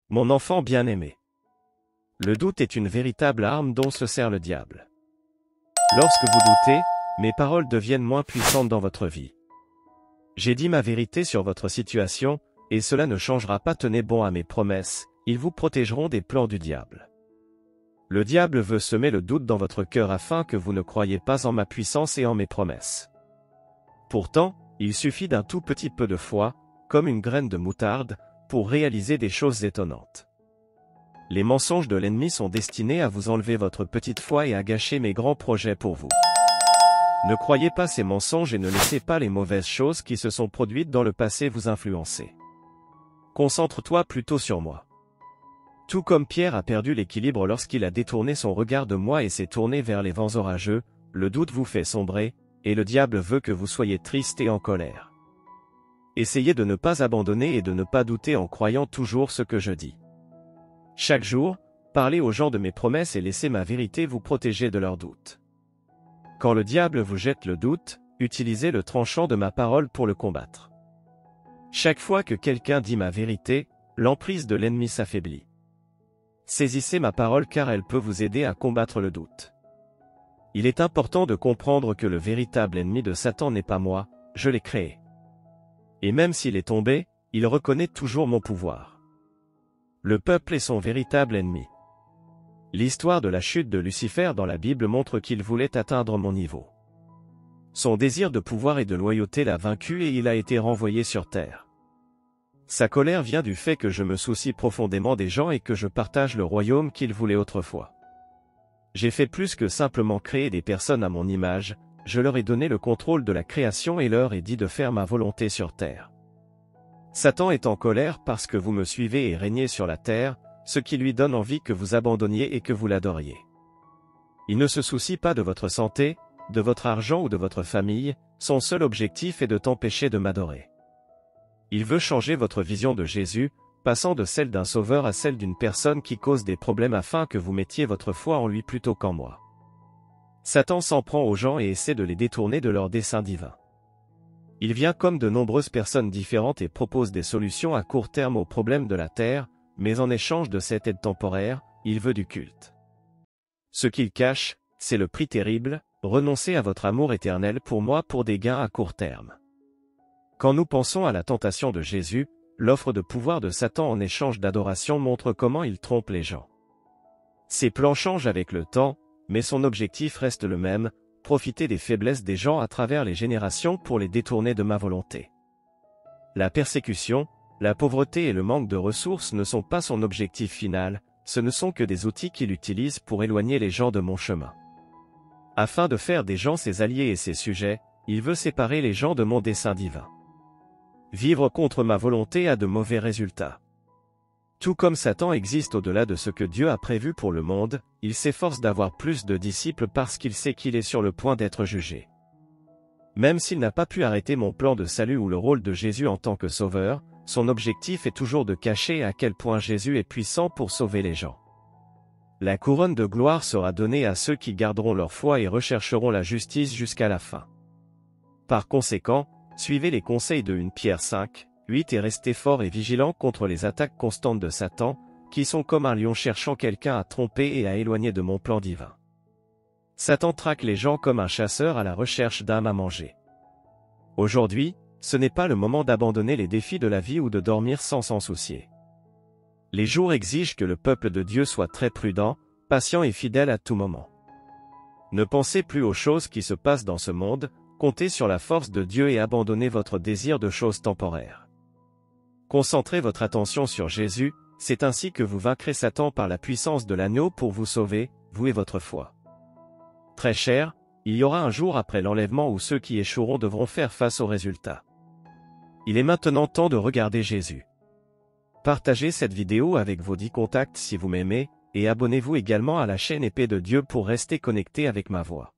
Mon enfant bien-aimé. Le doute est une véritable arme dont se sert le diable. Lorsque vous doutez, mes paroles deviennent moins puissantes dans votre vie. J'ai dit ma vérité sur votre situation, et cela ne changera pas. Tenez bon à mes promesses, ils vous protégeront des plans du diable. Le diable veut semer le doute dans votre cœur afin que vous ne croyiez pas en ma puissance et en mes promesses. Pourtant, il suffit d'un tout petit peu de foi, comme une graine de moutarde, pour réaliser des choses étonnantes. Les mensonges de l'ennemi sont destinés à vous enlever votre petite foi et à gâcher mes grands projets pour vous. Ne croyez pas ces mensonges et ne laissez pas les mauvaises choses qui se sont produites dans le passé vous influencer. Concentre-toi plutôt sur moi. Tout comme Pierre a perdu l'équilibre lorsqu'il a détourné son regard de moi et s'est tourné vers les vents orageux, le doute vous fait sombrer, et le diable veut que vous soyez triste et en colère. Essayez de ne pas abandonner et de ne pas douter en croyant toujours ce que je dis. Chaque jour, parlez aux gens de mes promesses et laissez ma vérité vous protéger de leurs doutes. Quand le diable vous jette le doute, utilisez le tranchant de ma parole pour le combattre. Chaque fois que quelqu'un dit ma vérité, l'emprise de l'ennemi s'affaiblit. Saisissez ma parole car elle peut vous aider à combattre le doute. Il est important de comprendre que le véritable ennemi de Satan n'est pas moi, je l'ai créé. Et même s'il est tombé, il reconnaît toujours mon pouvoir. Le peuple est son véritable ennemi. L'histoire de la chute de Lucifer dans la Bible montre qu'il voulait atteindre mon niveau. Son désir de pouvoir et de loyauté l'a vaincu et il a été renvoyé sur terre. Sa colère vient du fait que je me soucie profondément des gens et que je partage le royaume qu'il voulait autrefois. J'ai fait plus que simplement créer des personnes à mon image, je leur ai donné le contrôle de la création et leur ai dit de faire ma volonté sur terre. Satan est en colère parce que vous me suivez et régnez sur la terre, ce qui lui donne envie que vous abandonniez et que vous l'adoriez. Il ne se soucie pas de votre santé, de votre argent ou de votre famille, son seul objectif est de t'empêcher de m'adorer. Il veut changer votre vision de Jésus, passant de celle d'un sauveur à celle d'une personne qui cause des problèmes afin que vous mettiez votre foi en lui plutôt qu'en moi. Satan s'en prend aux gens et essaie de les détourner de leur dessein divin. Il vient comme de nombreuses personnes différentes et propose des solutions à court terme aux problèmes de la terre, mais en échange de cette aide temporaire, il veut du culte. Ce qu'il cache, c'est le prix terrible, renoncez à votre amour éternel pour moi pour des gains à court terme. Quand nous pensons à la tentation de Jésus, l'offre de pouvoir de Satan en échange d'adoration montre comment il trompe les gens. Ses plans changent avec le temps, mais son objectif reste le même, profiter des faiblesses des gens à travers les générations pour les détourner de ma volonté. La persécution, la pauvreté et le manque de ressources ne sont pas son objectif final, ce ne sont que des outils qu'il utilise pour éloigner les gens de mon chemin. Afin de faire des gens ses alliés et ses sujets, il veut séparer les gens de mon dessein divin. Vivre contre ma volonté a de mauvais résultats. Tout comme Satan existe au-delà de ce que Dieu a prévu pour le monde, il s'efforce d'avoir plus de disciples parce qu'il sait qu'il est sur le point d'être jugé. Même s'il n'a pas pu arrêter mon plan de salut ou le rôle de Jésus en tant que sauveur, son objectif est toujours de cacher à quel point Jésus est puissant pour sauver les gens. La couronne de gloire sera donnée à ceux qui garderont leur foi et rechercheront la justice jusqu'à la fin. Par conséquent, suivez les conseils de 1 Pierre 5, 8 et restez forts et vigilants contre les attaques constantes de Satan, qui sont comme un lion cherchant quelqu'un à tromper et à éloigner de mon plan divin. Satan traque les gens comme un chasseur à la recherche d'âmes à manger. Aujourd'hui, ce n'est pas le moment d'abandonner les défis de la vie ou de dormir sans s'en soucier. Les jours exigent que le peuple de Dieu soit très prudent, patient et fidèle à tout moment. Ne pensez plus aux choses qui se passent dans ce monde, comptez sur la force de Dieu et abandonnez votre désir de choses temporaires. Concentrez votre attention sur Jésus, c'est ainsi que vous vaincrez Satan par la puissance de l'agneau pour vous sauver, vous et votre foi. Très cher, il y aura un jour après l'enlèvement où ceux qui échoueront devront faire face aux résultats. Il est maintenant temps de regarder Jésus. Partagez cette vidéo avec vos 10 contacts si vous m'aimez, et abonnez-vous également à la chaîne Épée de Dieu pour rester connecté avec ma voix.